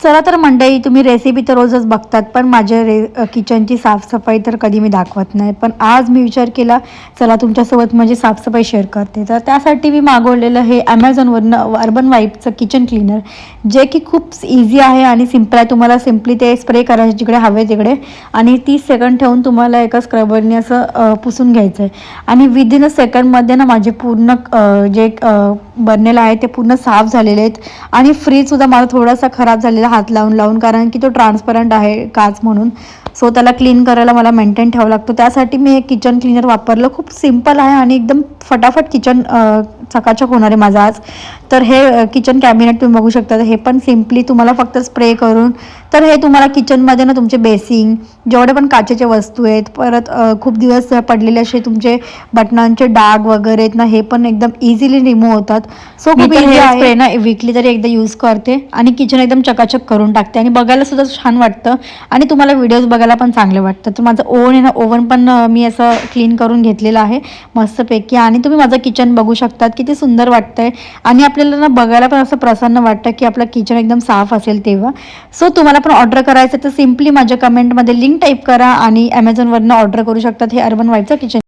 चला तर मंडळी, तुम्ही रेसिपी तर रोजच बघतात, पण माझ्या किचनची साफसफाई तर कधी मी दाखवत नाही. पण आज मी विचार केला, चला तुमच्यासोबत माझी साफसफाई शेअर करते. तर त्यासाठी मी मागवलेलं हे ॲमेझॉनवरनं अर्बन वाईपचं किचन क्लीनर, जे की खूप इझी आहे आणि सिम्पल आहे. तुम्हाला सिम्पली ते स्प्रे करायचे जिकडे हवे तिकडे आणि 30 सेकंड ठेवून तुम्हाला एका स्क्रबरने असं पुसून घ्यायचं आहे. आणि विदिन अ सेकंडमध्ये ना माझे पूर्ण जे बर्नेल आहे ते पूर्ण साफ झालेले आहेत. आणि फ्रीजसुद्धा माझा थोडासा खराब झालेला हात लावून लावून, कारण की तो ट्रान्सपरंट आहे काच म्हणून. सो त्याला क्लीन करायला मला मेंटेन ठेवावं लागतो. त्यासाठी मी हे किचन क्लीनर वापरलं. खूप सिम्पल आहे आणि एकदम फटाफट किचन चकाचक होणार आहे माझा आज. तर हे किचन कॅबिनेट तुम्ही बघू शकता. हे पण सिम्पली तुम्हाला फक्त स्प्रे करून, तर हे तुम्हाला किचनमध्ये ना तुमचे बेसिंग जेवढे पण काचेचे वस्तू आहेत, परत खूप दिवस पडलेले असे तुमचे बटनांचे डाग वगैरे आहेत ना, हे पण एकदम इझिली रिमूव्ह होतात. सो खूप इझी आहे. स्प्रे ना वीकली तरी एकदा यूज करते आणि किचन एकदम चकाचक करून टाकते आणि बघायला सुद्धा छान वाटतं आणि तुम्हाला व्हिडिओज बघायला पण चांगले वाटतं. तर माझं ओव्हन आहे ना, ओव्हन पण मी असं क्लीन करून घेतलेलं आहे मस्तपैकी. आणि तुम्ही माझं किचन बघू शकतात किती सुंदर वाटतंय आणि आपल्याला ना बघायला पण असं प्रसन्न वाटतं की आपलं किचन एकदम साफ असेल तेव्हा. सो तुम्हाला पण ऑर्डर करायचं तर सिम्पली माझ्या कमेंटमध्ये लिंक टाईप करा आणि ॲमेझॉनवरनं ऑर्डर करू शकतात हे अर्बन वाईपचं किचन.